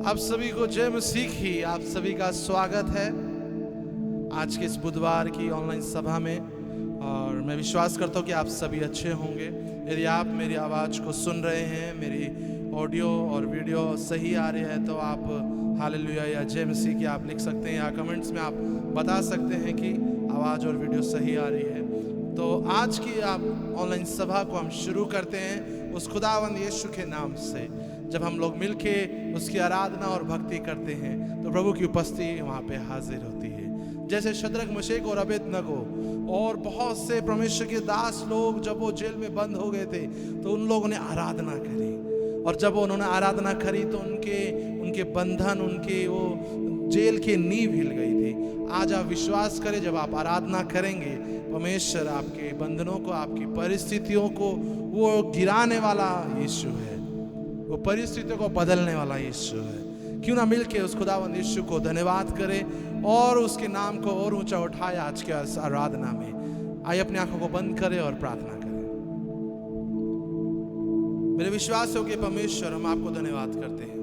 आप सभी को जय मसीह की। आप सभी का स्वागत है आज के इस बुधवार की ऑनलाइन सभा में। और मैं विश्वास करता हूँ कि आप सभी अच्छे होंगे। यदि आप मेरी आवाज़ को सुन रहे हैं, मेरी ऑडियो और वीडियो सही आ रही है, तो आप हालेलुया या जय मसीह की आप लिख सकते हैं, या कमेंट्स में आप बता सकते हैं कि आवाज़ और वीडियो सही आ रही है। तो आज की आप ऑनलाइन सभा को हम शुरू करते हैं उस खुदावंद यीशु के नाम से। जब हम लोग मिलके उसकी आराधना और भक्ति करते हैं तो प्रभु की उपस्थिति वहाँ पे हाजिर होती है। जैसे शद्रक, मेशक और अबेदनगो और बहुत से परमेश्वर के दास लोग जब वो जेल में बंद हो गए थे तो उन लोगों ने आराधना करी, और जब उन्होंने आराधना करी तो उनके बंधन, उनके वो जेल की नींव हिल गई थी। आज आप विश्वास करें, जब आप आराधना करेंगे परमेश्वर आपके बंधनों को, आपकी परिस्थितियों को वो गिराने वाला यीशु है, वो परिस्थितियों को बदलने वाला यीशु है। क्यों ना मिलके उस खुदावंद यीशु को धन्यवाद करें और उसके नाम को और ऊंचा उठाए आज के आराधना में। आइए अपनी आंखों को बंद करें और प्रार्थना करें। मेरे विश्वास हो कि परमेश्वर, हम आपको धन्यवाद करते हैं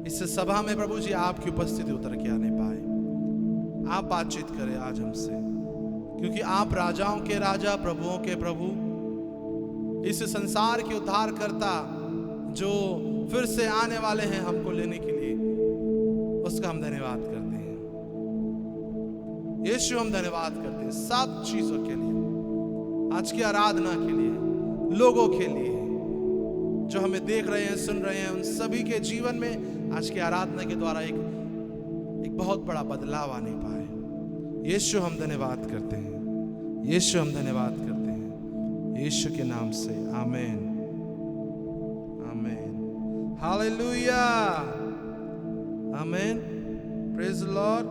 इस सभा में। प्रभु जी, आपकी उपस्थिति उतर के आने पाए, आप बातचीत करें आज हमसे, क्योंकि आप राजाओं के राजा, प्रभुओं के प्रभु, इस संसार के उद्धारकर्ता जो फिर से आने वाले हैं हमको लेने के लिए, उसका हम धन्यवाद करते हैं। यीशु, हम धन्यवाद करते हैं सब चीजों के लिए, आज की आराधना के लिए, लोगों के लिए जो हमें देख रहे हैं, सुन रहे हैं, उन सभी के जीवन में आज की आराधना के द्वारा एक बहुत बड़ा बदलाव आने पाए। यीशु, हम धन्यवाद करते हैं। यीशु, हम धन्यवाद करते हैं यीशु के नाम से। आमीन, आमीन, हालेलुया, आमीन, प्रेज द लॉर्ड।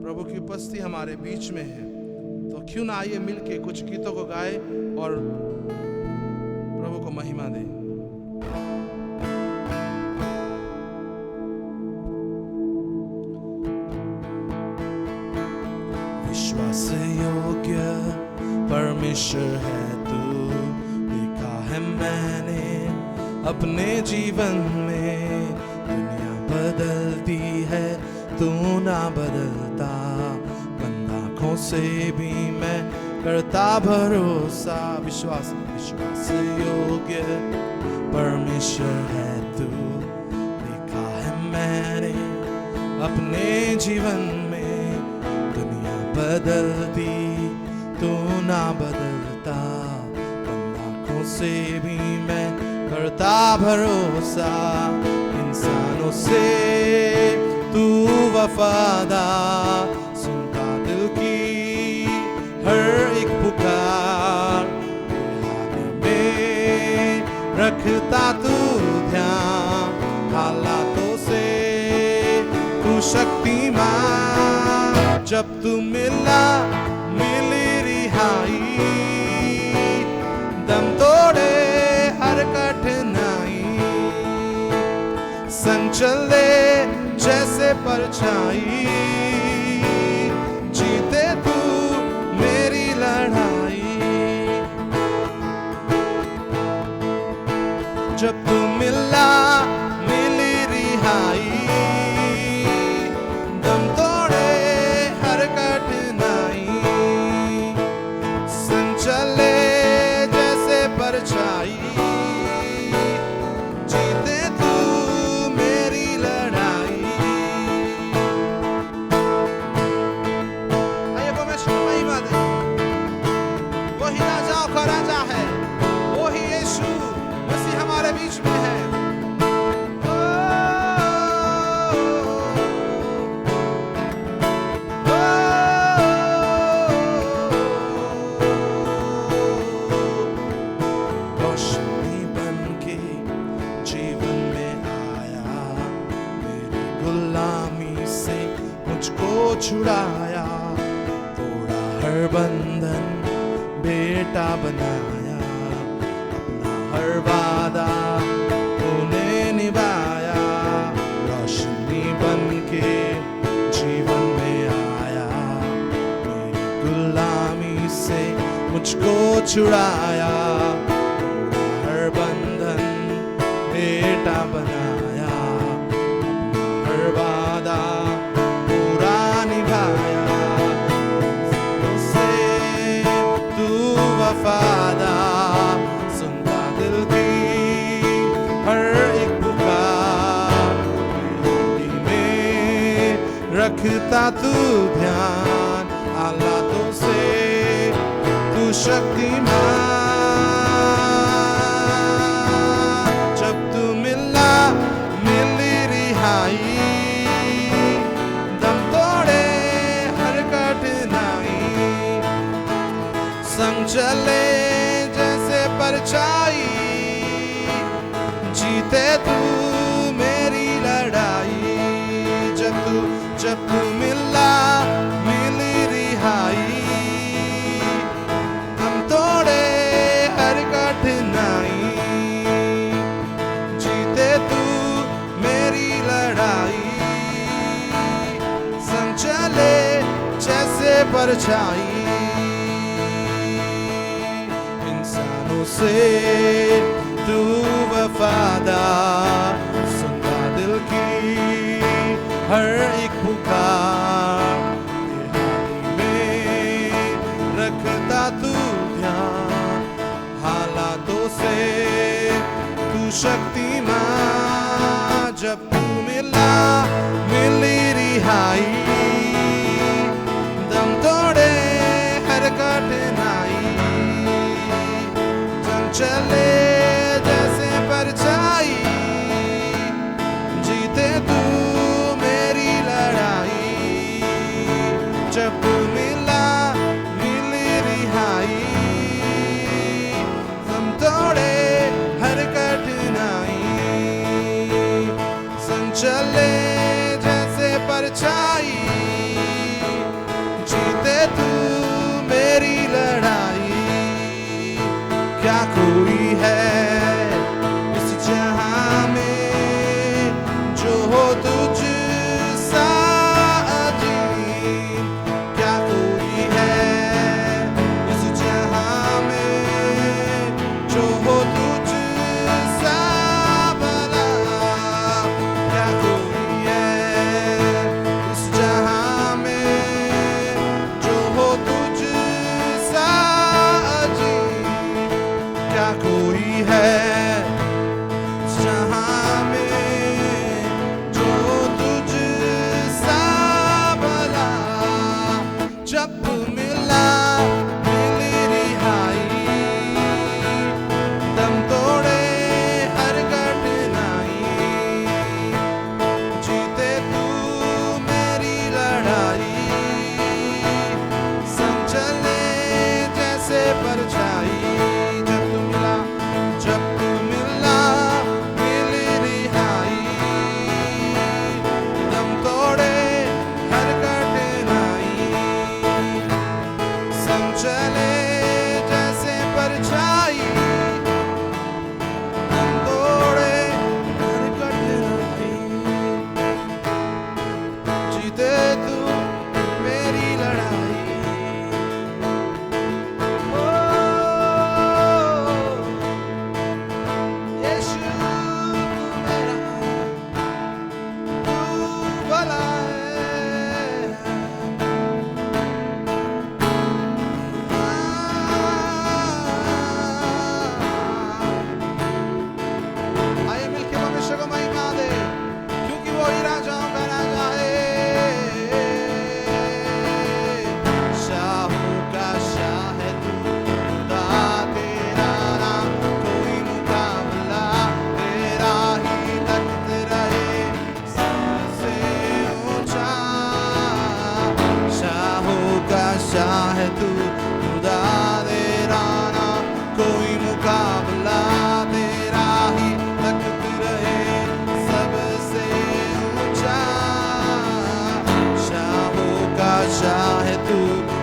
प्रभु की उपस्थिति हमारे बीच में है, तो क्यों ना आइए मिलके कुछ गीतों को गाए और प्रभु को महिमा दें। विश्वास योग्य परमेश्वर है तू, देखा है मैंने अपने जीवन में। दुनिया बदलती है, तू ना बदलता, बंद आँखों से भी मैं करता भरोसा। विश्वास योग्य परमेश्वर है तू, देखा है मैंने अपने जीवन में। दुनिया बदलती, तू ना बदलता, बंद आँखों से भी मैं करता भरोसा। इंसानों से तू वफादार, सुनता दिल की हर एक पुकार, हाथ में रखता तू ध्यान। हालातों से तू शक्तिमान, जब तू मिली रिहाई, दम तोड़े हर कठिनाई, संचले जैसे परछाई, जीते तू मेरी लड़ाई। जब तू मिली रिहाई, दम तोड़े हर कठिनाई, संचले जैसे परछाई, जीते तू मेरी लड़ाई। आइए परमेश्वर को महिमा दें। वही राजाओं का राजा है, वही यीशु मसीह हमारे बीच में है। रोशनी बनके जीवन में आया, मेरी गुलामी से मुझको छुड़ाया, तोड़ा हर बंधन बेटा बनाया, अपना हर वादा तूने निभाया। रोशनी बनके जीवन में आया, मेरी गुलामी से मुझको छुड़ाया, हर बंधन बेटा बनाया। रखता तू ध्यान हालातों से, तू शक्तिमान। जब तू मिला मिली रिहाई, दम तोड़े हर कठिनाई, संग चले जैसे परछाई, जीते तू मेरी लड़ाई। जब तू मिला मिली रिहाई, हम तोड़े हर कठिनाई, जीते तू मेरी लड़ाई, संग चले जैसे परछाई। इंसानों से तू वफादार, सुनता दिल की हर एक पुकार, हाथी में रखता तू ध्यान हालातों से, तू शक्तिमान। जब तू मिला मिली रिहाई, दम तोड़े हर कठिनाई, संग चले जैसे परछाई, जीते तू मेरी लड़ाई। जब तू मिला मिली रिहाई, हम तोड़े हर कठिनाई, संग चले जैसे परछाई, जीते तू मेरी लड़ाई। क्या कोई है इस जहां में जो हो तुझ सा अजीब? क्या कोई है इस जहां में जो हो तुझ सा भला? क्या कोई है इस जहां में जो हो तुझ सा अजीब? क्या कोई है जहां में जो तुझ सा भला? जब मिला मिली रिहाई, दम तोड़े हर कठिनाई, जीते तू मेरी लड़ाई, संग चले जैसे परछाई। जब तू मिला मिली रिहाई, दम तोड़े हर कठिनाई, संग चले जैसे परछाई, दम तोड़े हर कठिनाई, जीते तू मेरी लड़ाई। आइए मिलके मनुष्य को महिमा दे, क्योंकि वो ही राजाओं का राजा है। शाहों का शाह है तू, खुदा तेरा नाम कोई मुकाबला, तेरा ही तख्त रहे सबसे ऊंचा। शाहों का शाह है तू, खुदा तेरा नाम कोई मुकाबला, तेरा ही तख्त रहे सबसे ऊंचा। शाहों का शाह है तू,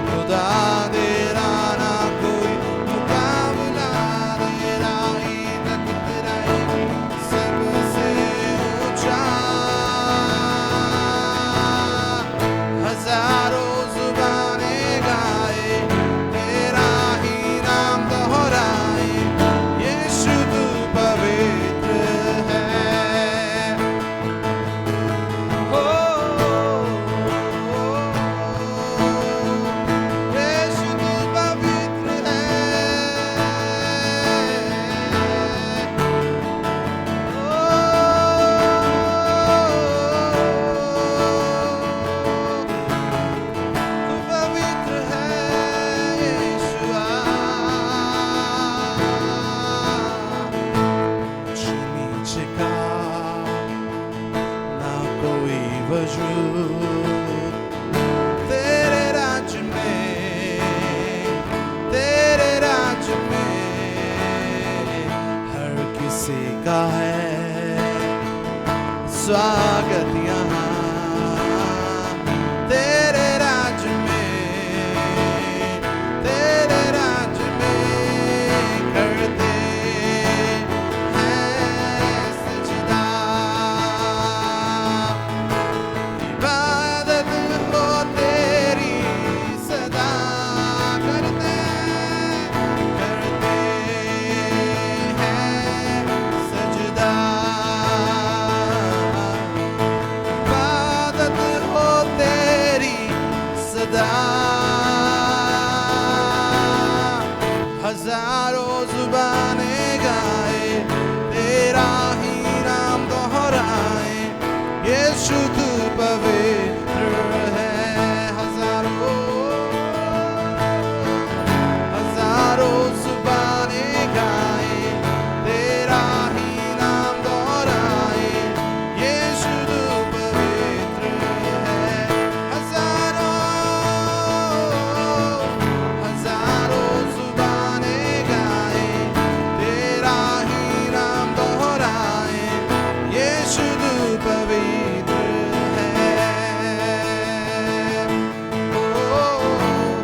खुदा तेरा नाम कोई मुकाबला, तेरा ही तख्त रहे सबसे ऊंचा। हजारों जुबानें गाए, तेरा ही नाम दोहराए, यीशु तू पवित्र है। ओ, ओ, ओ, ओ, वजूद तेरे राज्य में हर किसी का है स्वागत यहाँ। तेरे राज्य में करते हैं सजदा। इबादत हो तेरी सदा करते हैं सजदा। इबादत हो तेरी सदा। हजारों जुबानें गाए तेरा ही नाम दोहराए, यीशु तू पवित्र है। हजारों जुबानें गाए तेरा ही नाम दोहराए, यीशु तू पवित्र है। हजारों जुबानें गाए तेरा ही नाम दोहराए, यीशु तू पवित्र है। ओ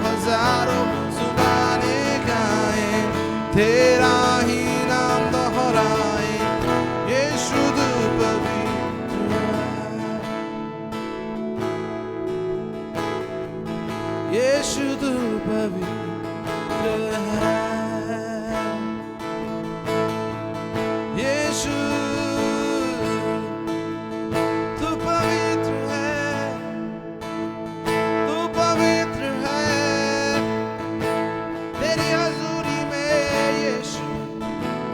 हजारों जुबानें गाए तेरा ही नाम दोहराए, यीशु तू पवित्र है। यीशु तू पवित्र है। यीशु तू पवित्र है। तू पवित्र है। तेरी हजूरी में यीशु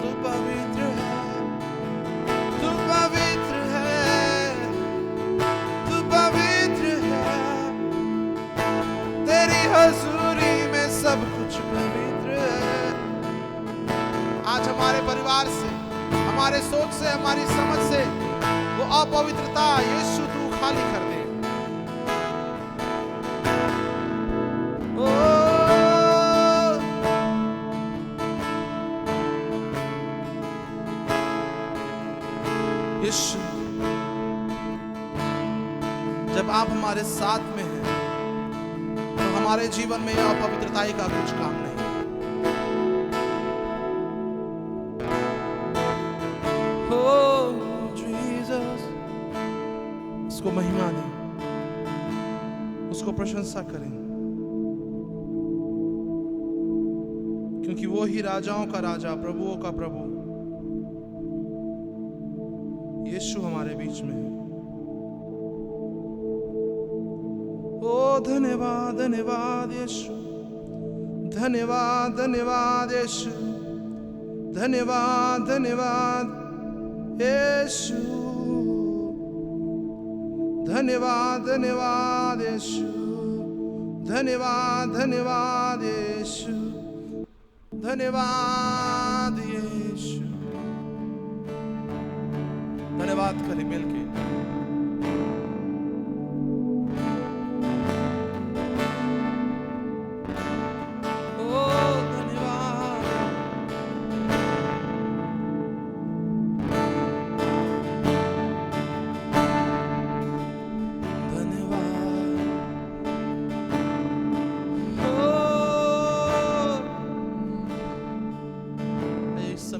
तू पवित्र है। तू पवित्र है। तू पवित्र है। तेरी हजूरी में सब कुछ पवित्र है। आज हमारे परिवार से, हमारे सोच से, हमारी समझ से वो अपवित्रता यीशु तू खाली कर दे। ओ यीशु, जब आप हमारे साथ में हैं तो हमारे जीवन में यह अपवित्रताई का कुछ काम नहीं। उसको महिमा दें, उसको प्रशंसा करें, क्योंकि वो ही राजाओं का राजा, प्रभुओं का प्रभु यीशु हमारे बीच में है। ओ धन्यवाद धन्यवाद यीशु, धन्यवाद धन्यवाद यीशु, धन्यवाद धन्यवाद यीशु, धन्यवाद धन्यवाद यीशु, धन्यवाद धन्यवाद यीशु, धन्यवाद यीशु। धन्यवाद करें मिलके।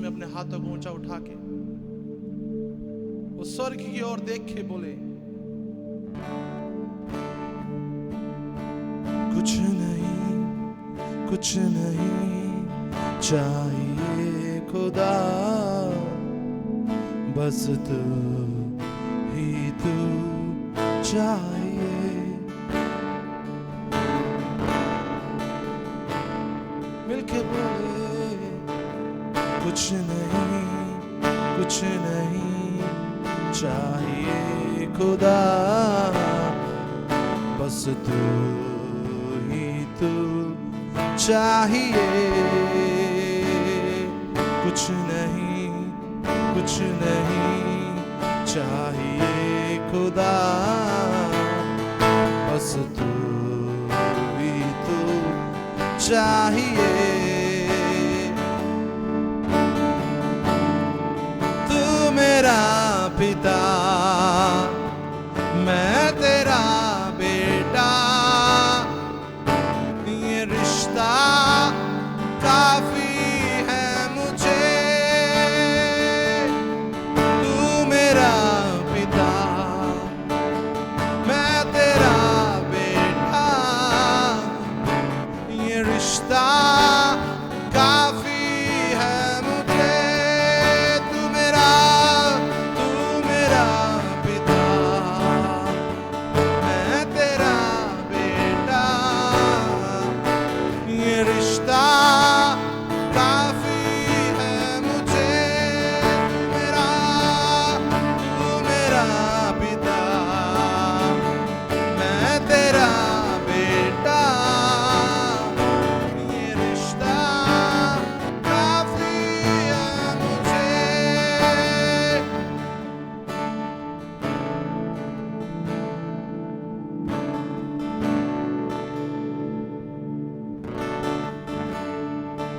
अपने हाथों को ऊंचा उठा के उस स्वर्ग की ओर देख के बोले, कुछ नहीं चाहिए खुदा, बस तू ही तू चाहिए। मिलके बोले, कुछ नहीं चाहिए खुदा, बस तू ही तू चाहिए। कुछ नहीं चाहिए खुदा, बस तू ही तू चाहिए। तू मेरा पिता, मैं तेरा बेटा, ये रिश्ता काफी है मुझे। तू मेरा पिता, मैं तेरा बेटा, ये रिश्ता काफी है मुझे। तू मेरा पिता, मैं तेरा बेटा, ये रिश्ता काफी है मुझे। तू मेरा पिता, मैं तेरा बेटा, ये रिश्ता काफी है मुझे।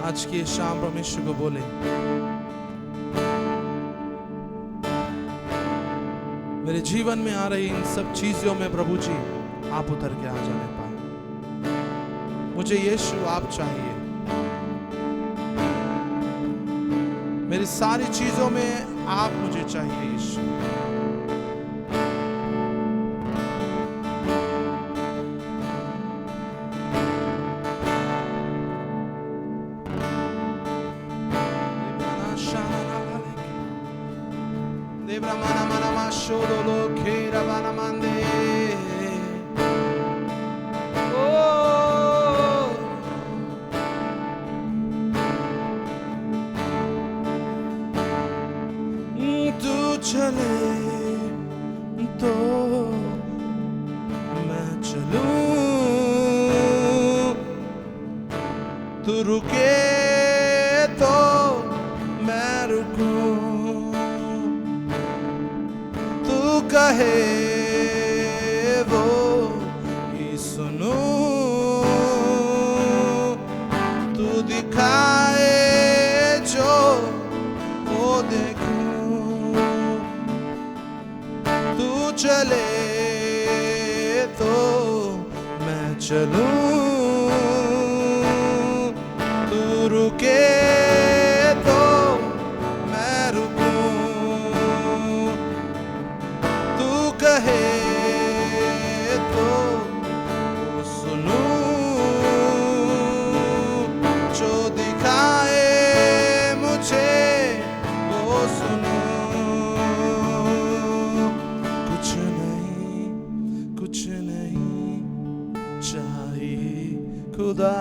आज की शाम परमेश्वर को बोले, मेरे जीवन में आ रही इन सब चीजों में प्रभु जी आप उतर के आ जाने पाए। मुझे यीशु आप चाहिए। मेरी सारी चीजों में आप मुझे चाहिए यीशु। तू चले तो मैं चलूं, तू रुके तो मैं रुकूं, तू कहे वो ही सुनूं, तू दिखाए जो वो देखूं। तू चले तो मैं चलूं, तू रुके तो मैं रुकूं, तू कहे तो सुनूं, जो दिखाए मुझे वो सुनूं। कुछ नहीं चाहिए खुदा,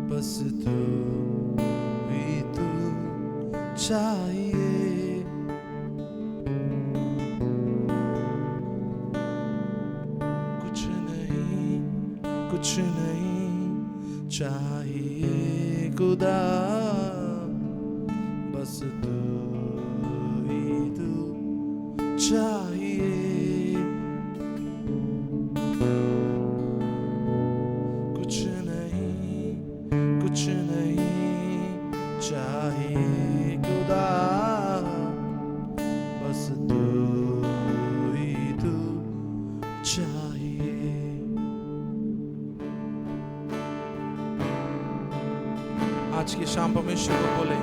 बस तू ही तू चाहिए। कुछ नहीं चाहिए खुदा, बस तू ही तू चाहिए। कुछ नहीं चाहिए खुदा, बस तू ही तू चाहिए। आज की शाम परमेश्वर को बोले,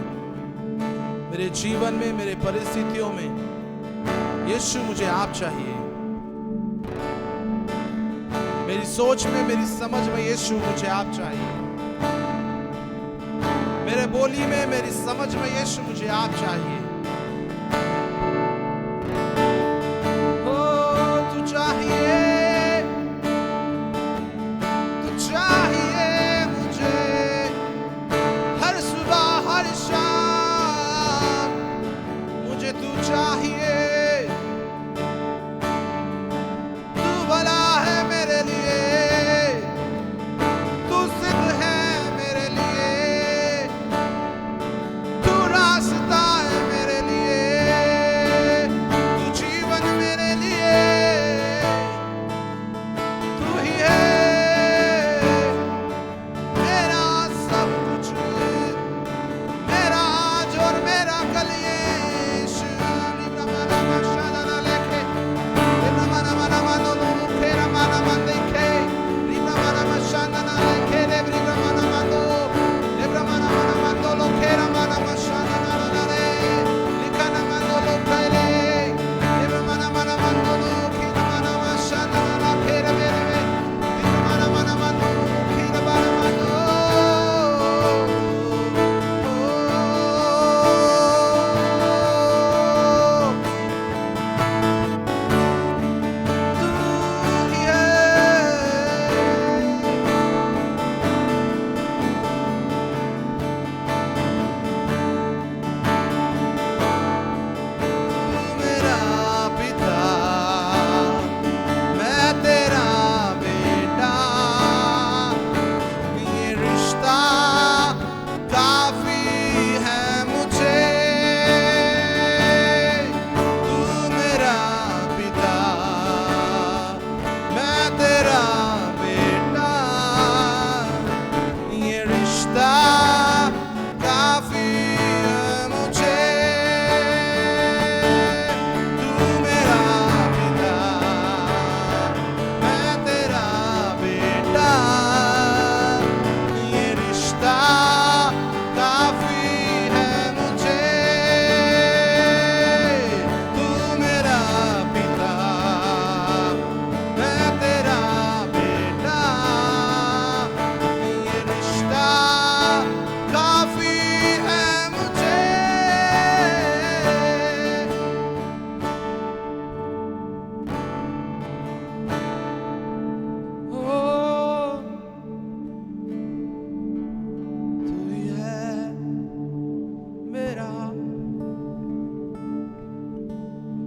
मेरे जीवन में, मेरे परिस्थितियों में यीशु मुझे आप चाहिए। मेरी सोच में, मेरी समझ में यीशु मुझे आप चाहिए। मेरे बोली में, मेरी समझ में यीशु मुझे आप चाहिए। ओ तू चाहिए, तू चाहिए मुझे हर सुबह हर शाम, मुझे तू चाहिए। तू भला है मेरे लिए, तू सिद्ध है मेरे लिए, तू रास्ता है मेरे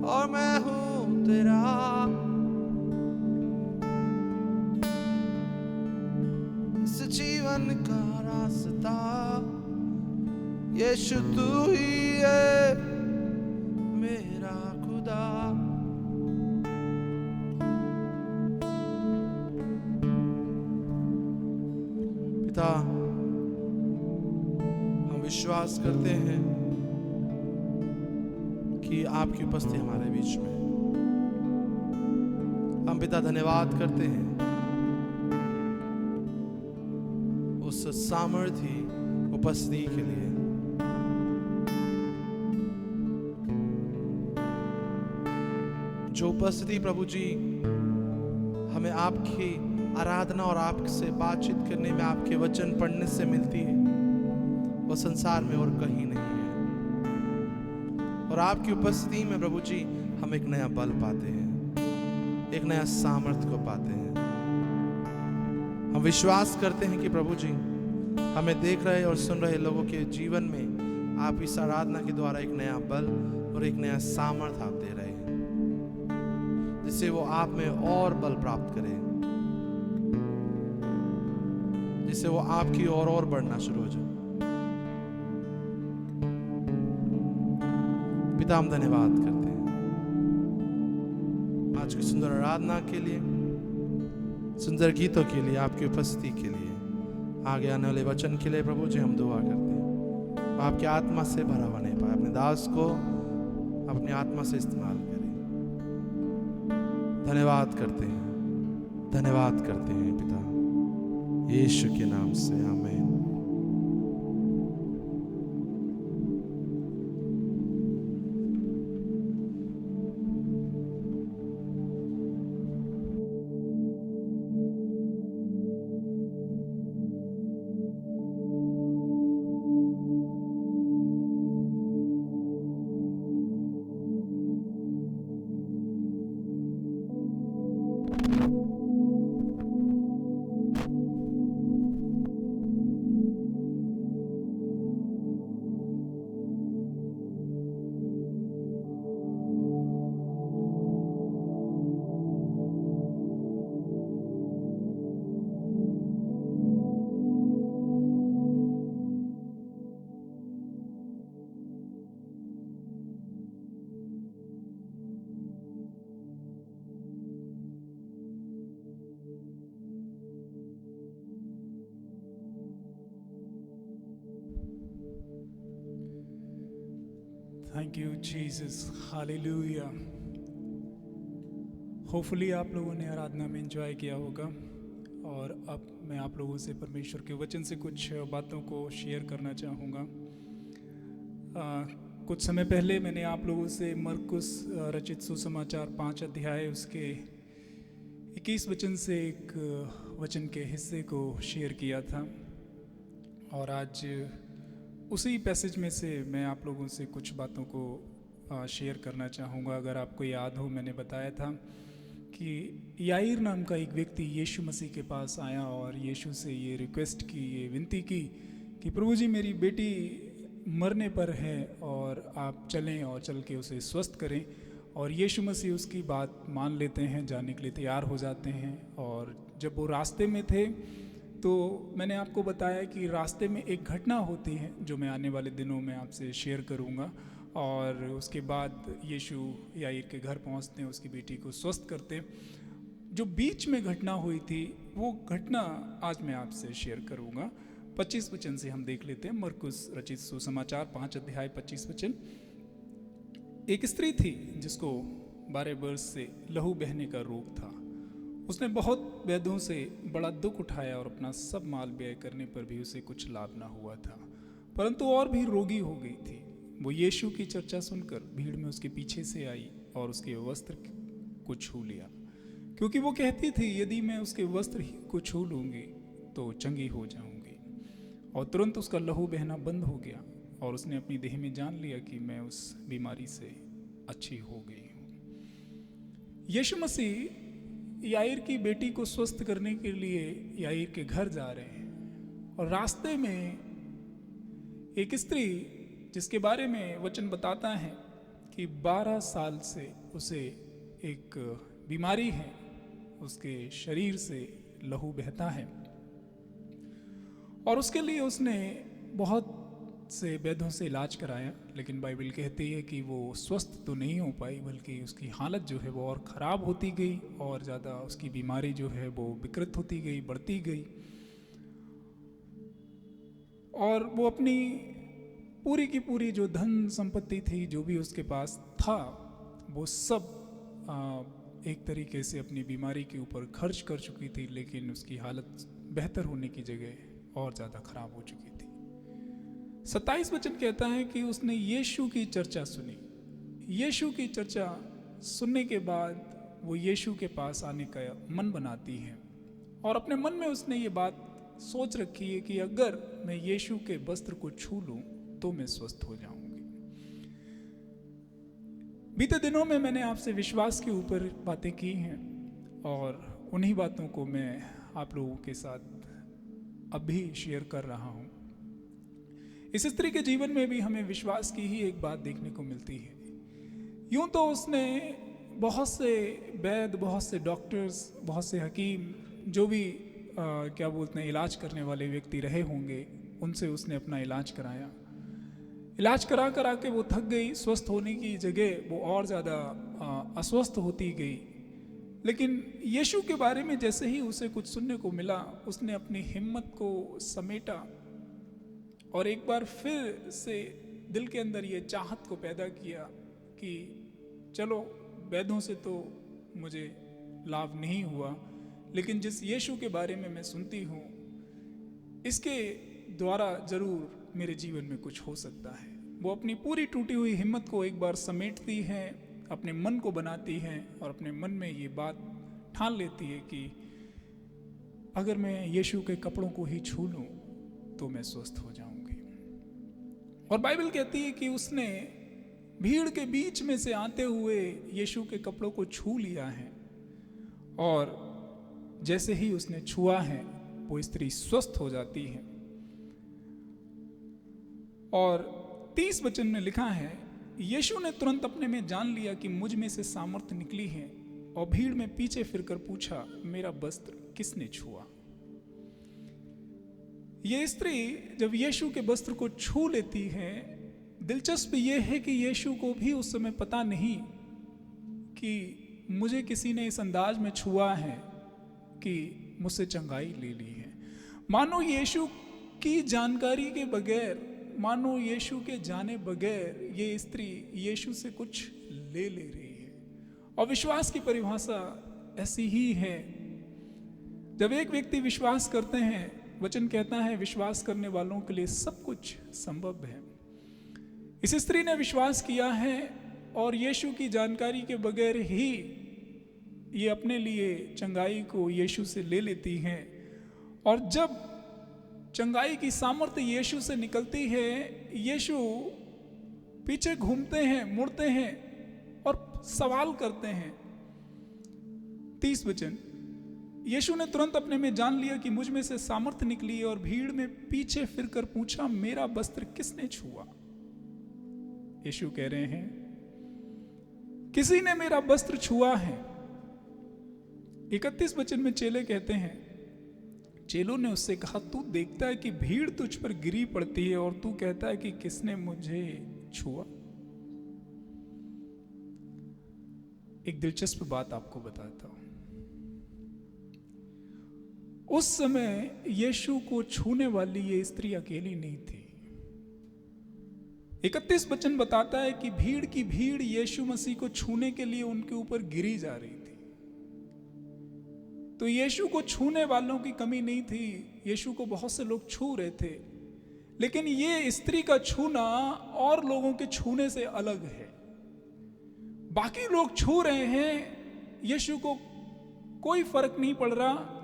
और मैं हूँ तेरा। इस जीवन का रास्ता यीशु तू ही है मेरा खुदा। पिता, हम विश्वास करते हैं कि आपकी उपस्थिति हमारे बीच में। हम पिता धन्यवाद करते हैं उस सामर्थी उपस्थिति के लिए। जो उपस्थिति प्रभु जी हमें आपकी आराधना और आपसे बातचीत करने में, आपके वचन पढ़ने से मिलती है, वो संसार में और कहीं नहीं है। और आपकी उपस्थिति में प्रभु जी हम एक नया बल पाते हैं, एक नया सामर्थ्य को पाते हैं। हम विश्वास करते हैं कि प्रभु जी हमें देख रहे और सुन रहे लोगों के जीवन में आप इस आराधना के द्वारा एक नया बल और एक नया सामर्थ्य आप दे रहे हैं, जिससे वो आप में और बल प्राप्त करें, जिससे वो आपकी ओर और बढ़ना शुरू हो जाए। पिता, हम धन्यवाद करते हैं आज की सुंदर आराधना के लिए, सुंदर गीतों के लिए, आपकी उपस्थिति के लिए, आगे आने वाले वचन के लिए। प्रभु जी हम दुआ करते हैं आपकी आत्मा से भरा हुआ नहीं पाए, अपने दास को अपनी आत्मा से इस्तेमाल करें। धन्यवाद करते हैं, धन्यवाद करते हैं पिता, यीशु के नाम से, आमीन। Thank you Jesus, hallelujah. Hopefully आप लोगों ने आराधना में एंजॉय किया होगा। और अब मैं आप लोगों से परमेश्वर के वचन से कुछ बातों को शेयर करना चाहूँगा। कुछ समय पहले मैंने आप लोगों से मरकुस रचित सुसमाचार 5 अध्याय उसके 21 वचन से एक वचन के हिस्से को शेयर किया था। और आज उसी पैसेज में से मैं आप लोगों से कुछ बातों को शेयर करना चाहूँगा। अगर आपको याद हो, मैंने बताया था कि याईर नाम का एक व्यक्ति यीशु मसीह के पास आया और यीशु से ये रिक्वेस्ट की, ये विनती की कि प्रभु जी मेरी बेटी मरने पर है और आप चलें और चल के उसे स्वस्थ करें। और यीशु मसीह उसकी बात मान लेते हैं, जाने के लिए तैयार हो जाते हैं। और जब वो रास्ते में थे तो मैंने आपको बताया कि रास्ते में एक घटना होती है जो मैं आने वाले दिनों में आपसे शेयर करूंगा। और उसके बाद यीशु याईर के घर पहुंचते हैं, उसकी बेटी को स्वस्थ करते हैं। जो बीच में घटना हुई थी वो घटना आज मैं आपसे शेयर करूंगा। 25 वचन से हम देख लेते हैं। मरकुस रचित सुसमाचार 5 अध्याय 25 वचन। एक स्त्री थी जिसको 12 वर्ष से लहू बहने का रोग था। उसने बहुत वैद्यों से बड़ा दुख उठाया और अपना सब माल व्यय करने पर भी उसे कुछ लाभ ना हुआ था, परंतु और भी रोगी हो गई थी। वो यीशु की चर्चा सुनकर भीड़ में उसके पीछे से आई और उसके वस्त्र को छू लिया, क्योंकि वो कहती थी यदि मैं उसके वस्त्र ही को छू लूँगी तो चंगी हो जाऊंगी। और तुरंत उसका लहू बहना बंद हो गया और उसने अपनी देह में जान लिया कि मैं उस बीमारी से अच्छी हो गई हूँ। यीशु मसीह याईर की बेटी को स्वस्थ करने के लिए याईर के घर जा रहे हैं। और रास्ते में एक स्त्री, जिसके बारे में वचन बताता है कि 12 साल से उसे एक बीमारी है, उसके शरीर से लहू बहता है और उसके लिए उसने बहुत से वैद्यों से इलाज कराया, लेकिन बाइबल कहती है कि वो स्वस्थ तो नहीं हो पाई, बल्कि उसकी हालत जो है वो और ख़राब होती गई और ज़्यादा उसकी बीमारी जो है वो विकृत होती गई, बढ़ती गई और वो अपनी पूरी की पूरी जो धन संपत्ति थी, जो भी उसके पास था, वो सब एक तरीके से अपनी बीमारी के ऊपर खर्च कर चुकी थी, लेकिन उसकी हालत बेहतर होने की जगह और ज़्यादा खराब हो चुकी थी। 27 वचन कहता है कि उसने यीशु की चर्चा सुनी। यीशु की चर्चा सुनने के बाद वो यीशु के पास आने का मन बनाती है और अपने मन में उसने ये बात सोच रखी है कि अगर मैं यीशु के वस्त्र को छू लूं तो मैं स्वस्थ हो जाऊंगी। बीते दिनों में मैंने आपसे विश्वास के ऊपर बातें की हैं और उन्हीं बातों को मैं आप लोगों के साथ अब भी शेयर कर रहा हूं। इस स्त्री के जीवन में भी हमें विश्वास की ही एक बात देखने को मिलती है। यूं तो उसने बहुत से वैद्य, बहुत से डॉक्टर्स, बहुत से हकीम, जो भी क्या बोलते हैं इलाज करने वाले व्यक्ति रहे होंगे, उनसे उसने अपना इलाज कराया। इलाज करा करा के वो थक गई, स्वस्थ होने की जगह वो और ज़्यादा अस्वस्थ होती गई। लेकिन यीशु के बारे में जैसे ही उसे कुछ सुनने को मिला, उसने अपनी हिम्मत को समेटा और एक बार फिर से दिल के अंदर ये चाहत को पैदा किया कि चलो, वैद्यों से तो मुझे लाभ नहीं हुआ, लेकिन जिस यीशु के बारे में मैं सुनती हूँ, इसके द्वारा ज़रूर मेरे जीवन में कुछ हो सकता है। वो अपनी पूरी टूटी हुई हिम्मत को एक बार समेटती है, अपने मन को बनाती है और अपने मन में ये बात ठान लेती है कि अगर मैं यीशु के कपड़ों को ही छू लूं तो मैं स्वस्थ हो जाऊंगी। और बाइबल कहती है कि उसने भीड़ के बीच में से आते हुए यीशु के कपड़ों को छू लिया है और जैसे ही उसने छुआ है वो स्त्री स्वस्थ हो जाती है। और 30 वचन में लिखा है, यीशु ने तुरंत अपने में जान लिया कि मुझ में से सामर्थ्य निकली है और भीड़ में पीछे फिरकर पूछा, मेरा वस्त्र किसने छुआ? ये स्त्री जब यीशु के वस्त्र को छू लेती है, दिलचस्प ये है कि यीशु को भी उस समय पता नहीं कि मुझे किसी ने इस अंदाज में छुआ है कि मुझसे चंगाई ले ली है। मानो यीशु की जानकारी के बगैर, मानो यीशु के जाने बगैर ये स्त्री यीशु से कुछ ले रही है। और विश्वास की परिभाषा ऐसी ही है। जब एक व्यक्ति विश्वास करते हैं, वचन कहता है विश्वास करने वालों के लिए सब कुछ संभव है। इस स्त्री ने विश्वास किया है और यीशु की जानकारी के बगैर ही ये अपने लिए चंगाई को यीशु से ले लेती है। और जब चंगाई की सामर्थ्य यीशु से निकलती है, यीशु पीछे घूमते हैं, मुड़ते हैं और सवाल करते हैं। 30 वचन, यीशु ने तुरंत अपने में जान लिया कि मुझ में से सामर्थ्य निकली और भीड़ में पीछे फिरकर पूछा, मेरा वस्त्र किसने छुआ? यीशु कह रहे हैं, किसी ने मेरा वस्त्र छुआ है। 31 वचन में चेले कहते हैं, चेलों ने उससे कहा, तू देखता है कि भीड़ तुझ पर गिरी पड़ती है और तू कहता है कि किसने मुझे छुआ? एक दिलचस्प बात आपको बताता हूं। उस समय यीशु को छूने वाली ये स्त्री अकेली नहीं थी। 31 वचन बताता है कि भीड़ की भीड़ यीशु मसीह को छूने के लिए उनके ऊपर गिरी जा रही थी। तो यीशु को छूने वालों की कमी नहीं थी, यीशु को बहुत से लोग छू रहे थे, लेकिन ये स्त्री का छूना और लोगों के छूने से अलग है। बाकी लोग छू रहे हैं, यीशु को कोई फर्क नहीं पड़ रहा,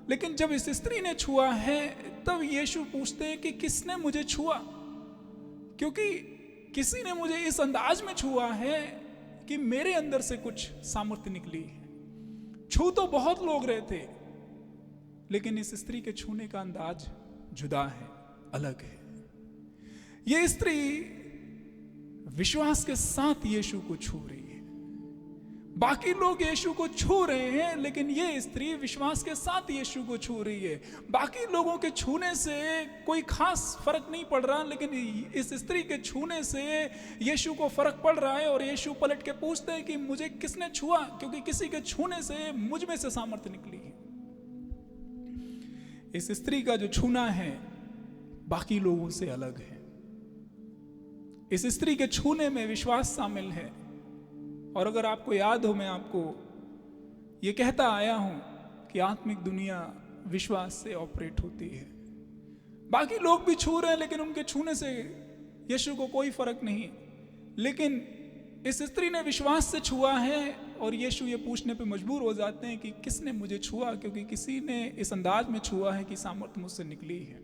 लेकिन जब इस स्त्री ने छुआ है तब यीशु पूछते हैं कि किसने मुझे छुआ, क्योंकि किसी ने मुझे इस अंदाज में छुआ है कि मेरे अंदर से कुछ सामर्थ्य निकली है। छू तो बहुत लोग रहे थे, लेकिन इस स्त्री के छूने का अंदाज जुदा है, अलग है। ये स्त्री विश्वास के साथ यीशु को छू रही है। बाकी लोग यीशु को छू रहे हैं, लेकिन ये स्त्री विश्वास के साथ यीशु को छू रही है। बाकी लोगों के छूने से कोई खास फर्क नहीं पड़ रहा, लेकिन इस स्त्री के छूने से यीशु को फर्क पड़ रहा है। और यीशु पलट के पूछते हैं कि मुझे किसने छुआ, क्योंकि किसी के छूने से मुझ में से सामर्थ्य निकली है। इस स्त्री का जो छूना है बाकी लोगों से अलग है। इस स्त्री के छूने में विश्वास शामिल है। और अगर आपको याद हो, मैं आपको ये कहता आया हूं कि आत्मिक दुनिया विश्वास से ऑपरेट होती है। बाकी लोग भी छू रहे हैं, लेकिन उनके छूने से यीशु को कोई फर्क नहीं। लेकिन इस स्त्री ने विश्वास से छुआ है, और यीशु ये पूछने पे मजबूर हो जाते हैं कि किसने मुझे छुआ, क्योंकि किसी ने इस अंदाज में छुआ है कि सामर्थ्य मुझसे निकली है।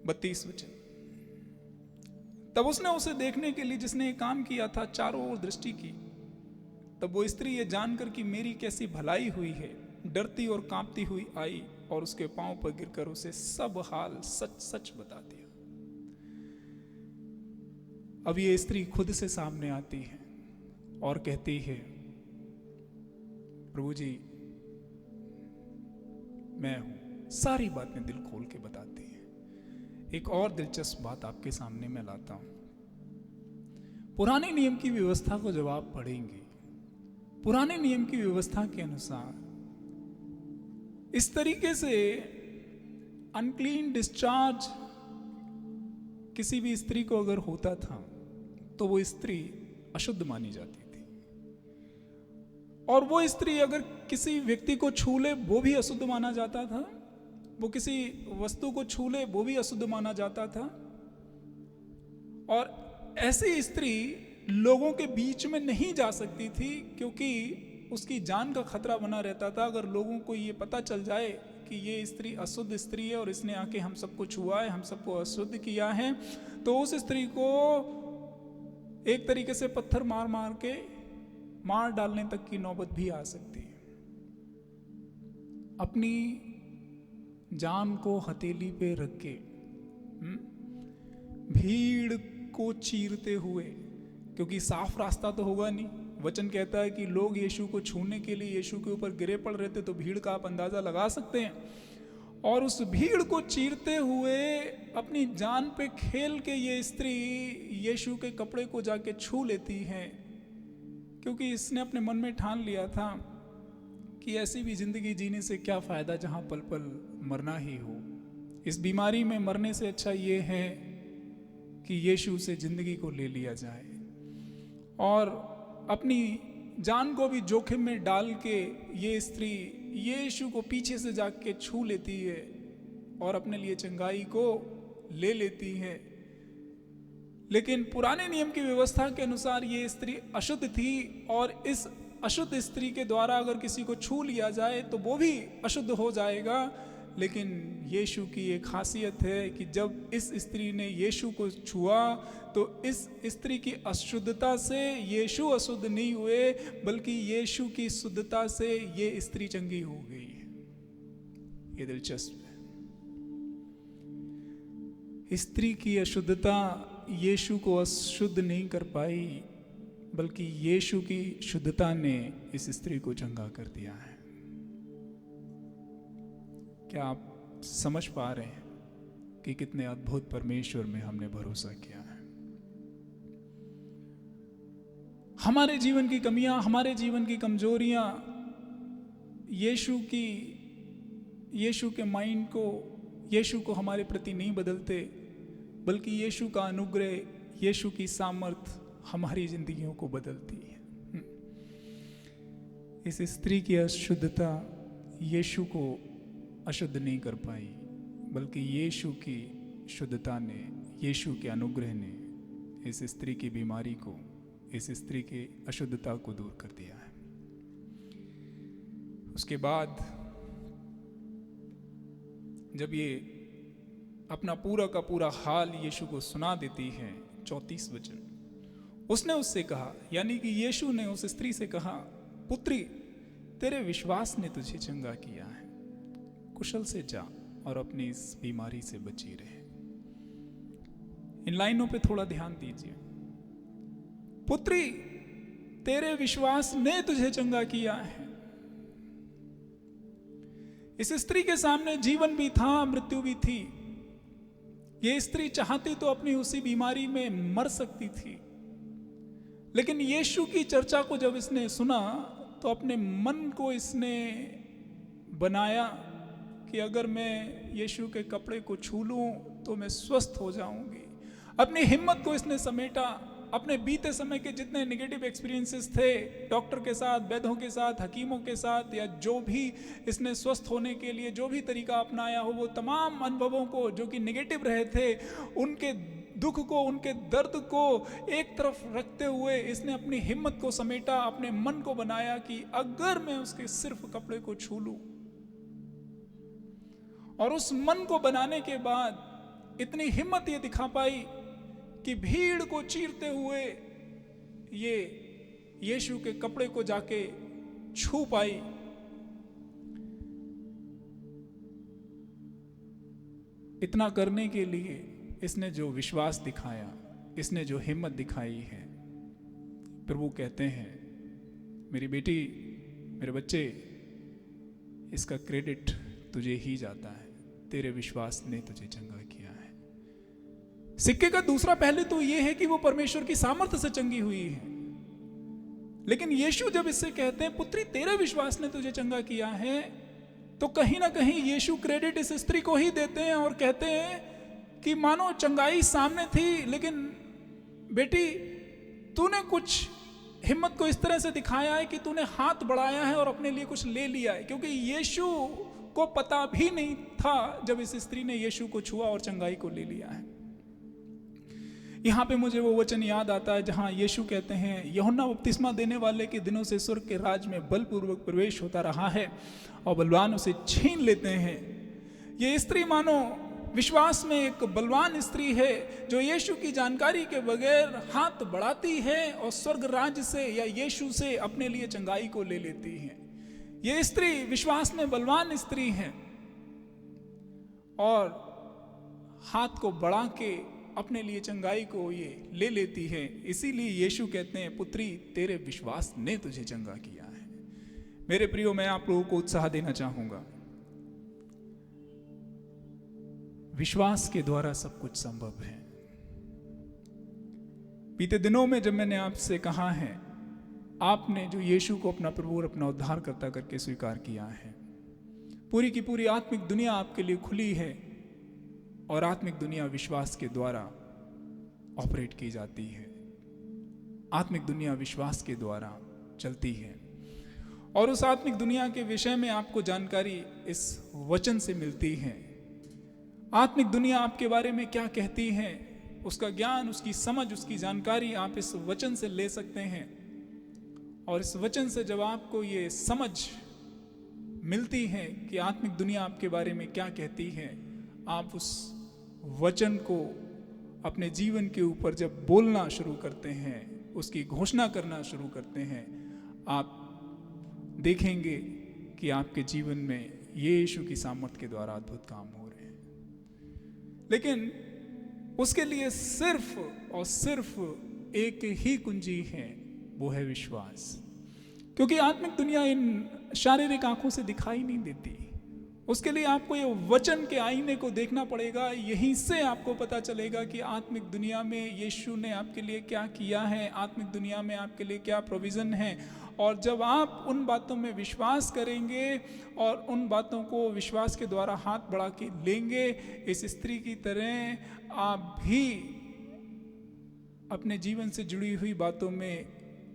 32 वचन। तब उसने उसे देखने के लिए जिसने काम किया था चारों ओर दृष्टि की। तब वो स्त्री ये जानकर कि मेरी कैसी भलाई हुई है, डरती और कांपती हुई आई और उसके पांव पर गिरकर उसे सब हाल सच सच बता दिया। अब ये स्त्री खुद से सामने आती है और कहती है, प्रभु जी मैं हूं। सारी बातें दिल खोल के बताती है। एक और दिलचस्प बात आपके सामने मैं लाता हूं। पुराने नियम की व्यवस्था को जब आप पढ़ेंगे, पुराने नियम की व्यवस्था के अनुसार इस तरीके से अनक्लीन डिस्चार्ज किसी भी स्त्री को अगर होता था तो वो स्त्री अशुद्ध मानी जाती थी। और वो स्त्री अगर किसी व्यक्ति को छू ले वो भी अशुद्ध माना जाता था। वो किसी वस्तु को छू ले वो भी अशुद्ध माना जाता था। और ऐसी स्त्री लोगों के बीच में नहीं जा सकती थी, क्योंकि उसकी जान का खतरा बना रहता था। अगर लोगों को ये पता चल जाए कि ये स्त्री अशुद्ध स्त्री है और इसने आके हम सबको छुआ है, हम सबको अशुद्ध किया है, तो उस स्त्री को एक तरीके से पत्थर मार मार के मार डालने तक की नौबत भी आ सकती है। अपनी जान को हथेली पे रख के भीड़ को चीरते हुए, क्योंकि साफ रास्ता तो होगा नहीं। वचन कहता है कि लोग यीशु को छूने के लिए यीशु के ऊपर गिरे पड़ रहे थे, तो भीड़ का आप अंदाजा लगा सकते हैं। और उस भीड़ को चीरते हुए अपनी जान पे खेल के ये स्त्री यीशु के कपड़े को जाके छू लेती है, क्योंकि इसने अपने मन में ठान लिया था कि ऐसी भी जिंदगी जीने से क्या फायदा जहां पल पल मरना ही हो। इस बीमारी में मरने से अच्छा ये है कि यीशु से जिंदगी को ले लिया जाए। और अपनी जान को भी जोखिम में डाल के ये स्त्री यीशु को पीछे से जाके छू लेती है और अपने लिए चंगाई को ले लेती है। लेकिन पुराने नियम की व्यवस्था के अनुसार ये स्त्री अशुद्ध थी, और इस अशुद्ध स्त्री के द्वारा अगर किसी को छू लिया जाए तो वो भी अशुद्ध हो जाएगा। लेकिन यीशु की एक खासियत है कि जब इस स्त्री ने यीशु को छुआ तो इस स्त्री की अशुद्धता से यीशु अशुद्ध नहीं हुए, बल्कि यीशु की शुद्धता से ये स्त्री चंगी हो गई। ये दिलचस्प है। स्त्री की अशुद्धता यीशु को अशुद्ध नहीं कर पाई, बल्कि यीशु की शुद्धता ने इस स्त्री को चंगा कर दिया है। क्या आप समझ पा रहे हैं कि कितने अद्भुत परमेश्वर में हमने भरोसा किया है? हमारे जीवन की कमियां, हमारे जीवन की कमजोरियां यीशु के माइंड को, यीशु को हमारे प्रति नहीं बदलते, बल्कि यीशु का अनुग्रह, यीशु की सामर्थ हमारी जिंदगियों को बदलती है। इस स्त्री की अशुद्धता यीशु को अशुद्ध नहीं कर पाई, बल्कि यीशु की शुद्धता ने, यीशु के अनुग्रह ने इस स्त्री की बीमारी को, इस स्त्री की अशुद्धता को दूर कर दिया है। उसके बाद जब ये अपना पूरा का पूरा हाल यीशु को सुना देती है, 34 वचन, उसने उससे कहा, यानी कि यीशु ने उस स्त्री से कहा, पुत्री तेरे विश्वास ने तुझे चंगा किया है, कुशल से जा और अपनी इस बीमारी से बची रहे। इन लाइनों पे थोड़ा ध्यान दीजिए। पुत्री, तेरे विश्वास ने तुझे चंगा किया है। इस स्त्री के सामने जीवन भी था, मृत्यु भी थी। ये स्त्री चाहती तो अपनी उसी बीमारी में मर सकती थी, लेकिन यीशु की चर्चा को जब इसने सुना तो अपने मन को इसने बनाया कि अगर मैं यीशु के कपड़े को छू लूं तो मैं स्वस्थ हो जाऊंगी। अपनी हिम्मत को इसने समेटा। अपने बीते समय के जितने नेगेटिव एक्सपीरियंसेस थे, डॉक्टर के साथ, वैद्यों के साथ, हकीमों के साथ, या जो भी इसने स्वस्थ होने के लिए जो भी तरीका अपनाया हो, वो तमाम अनुभवों को जो कि नेगेटिव रहे थे, उनके दुख को, उनके दर्द को एक तरफ रखते हुए इसने अपनी हिम्मत को समेटा। अपने मन को बनाया कि अगर मैं उसके सिर्फ कपड़े को छू लूं, और उस मन को बनाने के बाद इतनी हिम्मत ये दिखा पाई कि भीड़ को चीरते हुए ये यीशु के कपड़े को जाके छू पाई। इतना करने के लिए इसने जो विश्वास दिखाया, इसने जो हिम्मत दिखाई है, प्रभु कहते हैं, मेरी बेटी, मेरे बच्चे, इसका क्रेडिट तुझे ही जाता है। तेरे विश्वास ने तुझे चंगा किया है। सिक्के का दूसरा पहलू तो यह है कि वो परमेश्वर की सामर्थ्य से चंगी हुई है। लेकिन यीशु जब इससे कहते हैं, पुत्री, तेरे विश्वास ने तुझे चंगा किया है, तो कहीं ना कहीं यीशु क्रेडिट इस स्त्री को ही देते हैं और कहते हैं कि मानो चंगाई सामने थी, लेकिन बेटी, तूने कुछ हिम्मत को इस तरह से दिखाया है कि तूने हाथ बढ़ाया है और अपने लिए कुछ ले लिया है। क्योंकि यीशु को पता भी नहीं था जब इस स्त्री ने यीशु को छुआ और चंगाई को ले लिया है। यहां पे मुझे वो वचन याद आता है जहां यीशु कहते हैं, यूहन्ना बपतिस्मा देने वाले के दिनों से स्वर्ग के राज में बलपूर्वक प्रवेश होता रहा है और बलवान उसे छीन लेते हैं। ये स्त्री मानो विश्वास में एक बलवान स्त्री है जो यीशु की जानकारी के बगैर हाथ बढ़ाती है और स्वर्ग राज्य से या यीशु से अपने लिए चंगाई को ले लेती है। ये स्त्री विश्वास में बलवान स्त्री है और हाथ को बढ़ा के अपने लिए चंगाई को ये ले लेती है। इसीलिए यीशु कहते हैं, पुत्री, तेरे विश्वास ने तुझे चंगा किया है। मेरे प्रियो, मैं आप लोगों को उत्साह देना चाहूंगा, विश्वास के द्वारा सब कुछ संभव है। बीते दिनों में जब मैंने आपसे कहा है, आपने जो यीशु को अपना प्रभु और अपना उद्धारकर्ता करके स्वीकार किया है, पूरी की पूरी आत्मिक दुनिया आपके लिए खुली है और आत्मिक दुनिया विश्वास के द्वारा ऑपरेट की जाती है। आत्मिक दुनिया विश्वास के द्वारा चलती है और उस आत्मिक दुनिया के विषय में आपको जानकारी इस वचन से मिलती है। आत्मिक दुनिया आपके बारे में क्या कहती है, उसका ज्ञान, उसकी समझ, उसकी जानकारी आप इस वचन से ले सकते हैं। और इस वचन से जब आपको ये समझ मिलती है कि आत्मिक दुनिया आपके बारे में क्या कहती है, आप उस वचन को अपने जीवन के ऊपर जब बोलना शुरू करते हैं, उसकी घोषणा करना शुरू करते हैं, आप देखेंगे कि आपके जीवन में यीशु की सामर्थ के द्वारा अद्भुत काम हो रहे हैं। लेकिन उसके लिए सिर्फ और सिर्फ एक ही कुंजी है, वो है विश्वास। क्योंकि आत्मिक दुनिया इन शारीरिक आंखों से दिखाई नहीं देती। उसके लिए आपको ये वचन के आईने को देखना पड़ेगा। यहीं से आपको पता चलेगा कि आत्मिक दुनिया में यीशु ने आपके लिए क्या किया है, आत्मिक दुनिया में आपके लिए क्या प्रोविज़न है। और जब आप उन बातों में विश्वास करेंगे और उन बातों को विश्वास के द्वारा हाथ बढ़ा के लेंगे, इस स्त्री की तरह आप भी अपने जीवन से जुड़ी हुई बातों में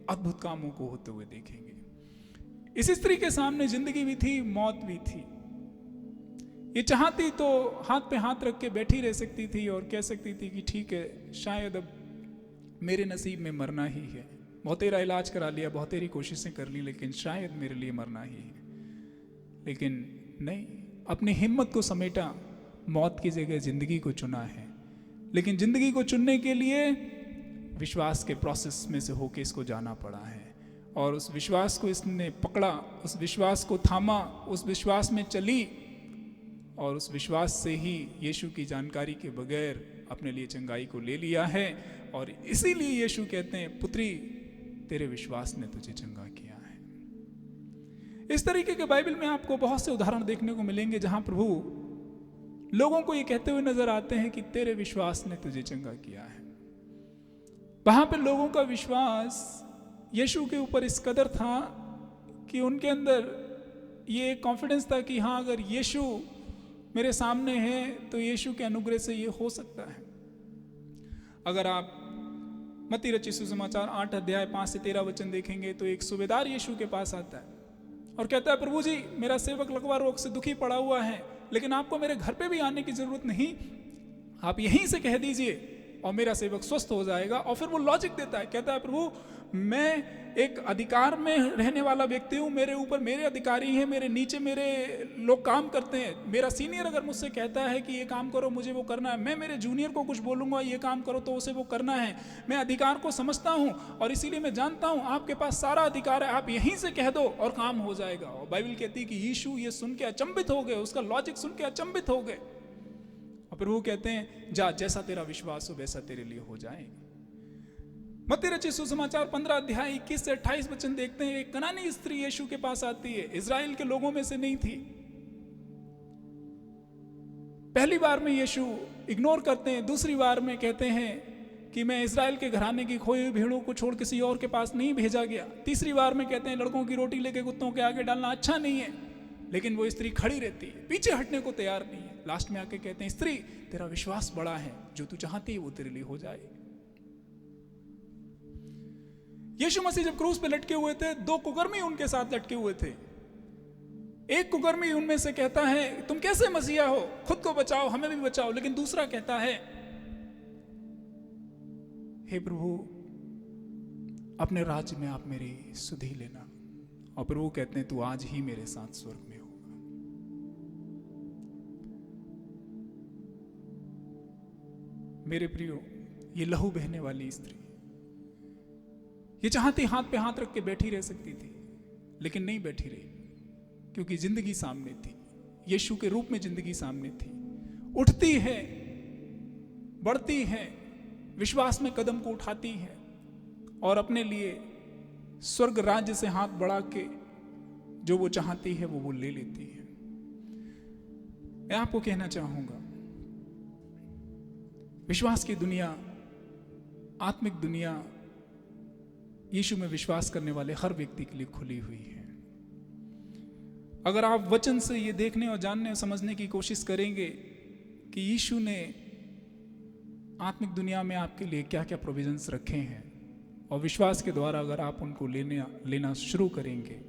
अद्भुत कामों को होते हुए देखेंगे। इस स्त्री के सामने जिंदगी भी थी, मौत भी थी। ये चाहती तो हाथ पे हाथ रख के बैठी रह सकती थी और कह सकती थी कि ठीक है, शायद अब मेरे नसीब में मरना ही है। बहुतेरा इलाज करा लिया, बहुतेरी कोशिशें कर ली, लेकिन शायद मेरे लिए मरना ही है। लेकिन नहीं, अपनी हिम्मत को समेटा, मौत की जगह जिंदगी को चुना है। लेकिन जिंदगी को चुनने के लिए विश्वास के प्रोसेस में से होके इसको जाना पड़ा है। और उस विश्वास को इसने पकड़ा, उस विश्वास को थामा, उस विश्वास में चली और उस विश्वास से ही यीशु की जानकारी के बगैर अपने लिए चंगाई को ले लिया है। और इसीलिए यीशु कहते हैं, पुत्री तेरे विश्वास ने तुझे चंगा किया है। इस तरीके के बाइबल में आपको बहुत से उदाहरण देखने को मिलेंगे जहां प्रभु लोगों को ये कहते हुए नजर आते हैं कि तेरे विश्वास ने तुझे चंगा किया है। वहां पे लोगों का विश्वास यीशु के ऊपर इस कदर था कि उनके अंदर ये कॉन्फिडेंस था कि हाँ, अगर यीशु मेरे सामने है तो यीशु के अनुग्रह से ये हो सकता है। अगर आप मत्ती रचित सुसमाचार 8 अध्याय 5 से 13 वचन देखेंगे तो एक सूबेदार यीशु के पास आता है और कहता है, प्रभु जी मेरा सेवक लकवा रोग से दुखी पड़ा हुआ है, लेकिन आपको मेरे घर पे भी आने की जरूरत नहीं, आप यहीं से कह दीजिए और मेरा सेवक स्वस्थ हो जाएगा। और फिर वो लॉजिक देता है, कहता है, प्रभु मैं एक अधिकार में रहने वाला व्यक्ति हूँ, मेरे ऊपर मेरे अधिकारी हैं, मेरे नीचे मेरे लोग काम करते हैं। मेरा सीनियर अगर मुझसे कहता है कि ये काम करो, मुझे वो करना है, मैं मेरे जूनियर को कुछ बोलूँगा ये काम करो तो उसे वो करना है। मैं अधिकार को समझता हूँ और इसीलिए मैं जानता हूँ आपके पास सारा अधिकार है, आप यहीं से कह दो और काम हो जाएगा। और बाइबल कहती है कि यीशु ये सुन के अचंभित हो गए, उसका लॉजिक सुन के अचंभित हो गए। और फिर वो कहते हैं, जा जैसा तेरा विश्वास हो वैसा तेरे लिए हो जाए। मत्ती रचित सुसमाचार 15 अध्याय 21 से 28 वचन देखते हैं, एक कनानी स्त्री यीशु के पास आती है, इजराइल के लोगों में से नहीं थी। पहली बार में यीशु इग्नोर करते हैं, दूसरी बार में कहते हैं कि मैं इजराइल के घराने की खोई हुई भीड़ों को छोड़ किसी और के पास नहीं भेजा गया। तीसरी बार में कहते हैं, लड़कों की रोटी लेके कुत्तों के आगे डालना अच्छा नहीं है। लेकिन वो स्त्री खड़ी रहती है, पीछे हटने को तैयार नहीं है। लास्ट में आके कहते हैं, स्त्री तेरा विश्वास बड़ा है, जो तू चाहती है वो तेरे लिए हो जाए। यीशु मसीह जब क्रूस पे लटके हुए थे, 2 कुकर्मी उनके साथ लटके हुए थे। एक कुकर्मी उनमें से कहता है, तुम कैसे मसीहा हो, खुद को बचाओ हमें भी बचाओ। लेकिन दूसरा कहता है, हे प्रभु अपने राज्य में आप मेरी सुधि लेना। और प्रभु कहते हैं, तू आज ही मेरे साथ स्वर्ग में होगा। मेरे प्रियो, ये लहू बहने वाली स्त्री ये चाहती हाथ पे हाथ रख के बैठी रह सकती थी, लेकिन नहीं बैठी रही, क्योंकि जिंदगी सामने थी, यीशु के रूप में जिंदगी सामने थी। उठती है, बढ़ती है, विश्वास में कदम को उठाती है और अपने लिए स्वर्ग राज्य से हाथ बढ़ा के जो वो चाहती है वो ले लेती है। मैं आपको कहना चाहूंगा, विश्वास की दुनिया, आत्मिक दुनिया यीशु में विश्वास करने वाले हर व्यक्ति के लिए खुली हुई है। अगर आप वचन से ये देखने और जानने और समझने की कोशिश करेंगे कि यीशु ने आत्मिक दुनिया में आपके लिए क्या क्या प्रोविजंस रखे हैं, और विश्वास के द्वारा अगर आप उनको लेना शुरू करेंगे,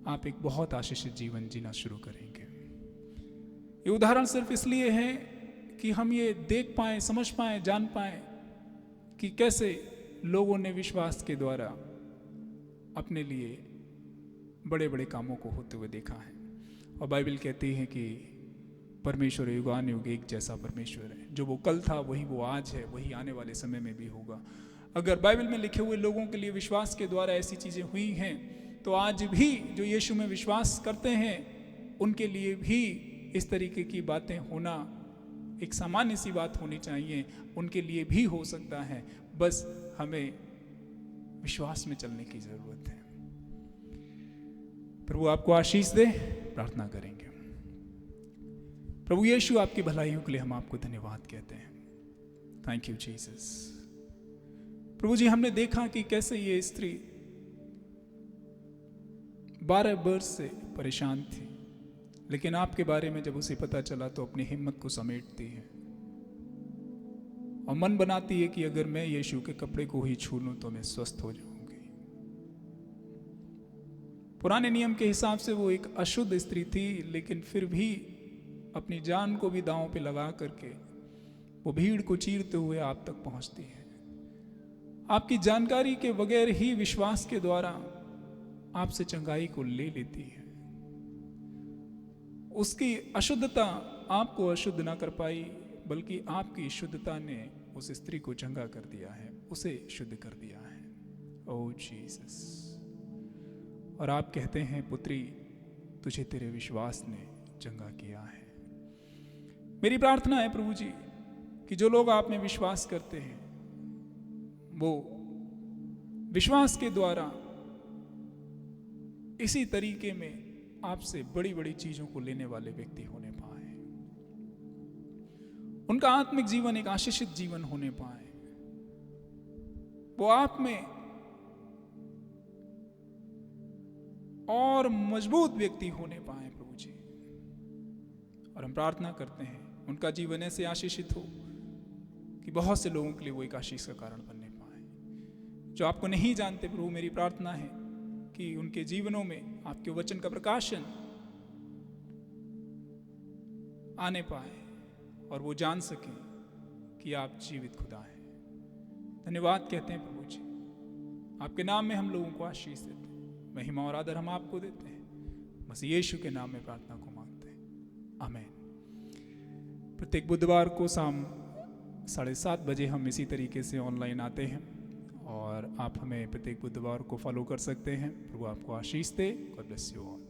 आप एक बहुत आशीषित जीवन जीना शुरू करेंगे। ये उदाहरण सिर्फ इसलिए है कि हम ये देख पाए, समझ पाए, जान पाए कि कैसे लोगों ने विश्वास के द्वारा अपने लिए बड़े बड़े कामों को होते हुए देखा है। और बाइबल कहती है कि परमेश्वर युगानुयुग एक जैसा परमेश्वर है, जो वो कल था वही वो आज है, वही आने वाले समय में भी होगा। अगर बाइबल में लिखे हुए लोगों के लिए विश्वास के द्वारा ऐसी चीज़ें हुई हैं, तो आज भी जो यीशु में विश्वास करते हैं उनके लिए भी इस तरीके की बातें होना एक सामान्य सी बात होनी चाहिए, उनके लिए भी हो सकता है। बस हमें विश्वास में चलने की जरूरत है। प्रभु आपको आशीष दे। प्रार्थना करेंगे। प्रभु यीशु, आपकी भलाइयों के लिए हम आपको धन्यवाद कहते हैं। Thank you Jesus. प्रभु जी, हमने देखा कि कैसे ये स्त्री 12 वर्ष से परेशान थी, लेकिन आपके बारे में जब उसे पता चला तो अपनी हिम्मत को समेटती है और मन बनाती है कि अगर मैं यीशु के कपड़े को ही छू लूं तो मैं स्वस्थ हो जाऊंगी। पुराने नियम के हिसाब से वो एक अशुद्ध स्त्री थी, लेकिन फिर भी अपनी जान को भी दांव पे लगा करके वो भीड़ को चीरते हुए आप तक पहुंचती है। आपकी जानकारी के बगैर ही विश्वास के द्वारा आपसे चंगाई को ले लेती है। उसकी अशुद्धता आपको अशुद्ध ना कर पाई, बल्कि आपकी शुद्धता ने उस स्त्री को चंगा कर दिया है, उसे शुद्ध कर दिया है। ओह जीसस। और आप कहते हैं, पुत्री तुझे तेरे विश्वास ने चंगा किया है। मेरी प्रार्थना है प्रभु जी कि जो लोग आप में विश्वास करते हैं वो विश्वास के द्वारा इसी तरीके में आपसे बड़ी बड़ी चीजों को लेने वाले व्यक्ति होने पाए, उनका आत्मिक जीवन एक आशीषित जीवन होने पाए, वो आप में और मजबूत व्यक्ति होने पाए प्रभु जी। और हम प्रार्थना करते हैं उनका जीवन ऐसे आशीषित हो कि बहुत से लोगों के लिए वो एक आशीष का कारण बनने पाए। जो आपको नहीं जानते प्रभु, मेरी प्रार्थना है कि उनके जीवनों में आपके वचन का प्रकाशन आने पाए और वो जान सकें कि आप जीवित खुदा हैं। धन्यवाद कहते हैं प्रभु जी, आपके नाम में हम लोगों को आशीष देते हैं, महिमा और आदर हम आपको देते हैं। मसीह यीशु के नाम में प्रार्थना को मांगते हैं, आमीन। प्रत्येक बुधवार को शाम 7:30 बजे हम इसी तरीके से ऑनलाइन आते हैं और आप हमें प्रत्येक बुधवार को फॉलो कर सकते हैं। प्रभु आपको आशीष दे। God bless you all.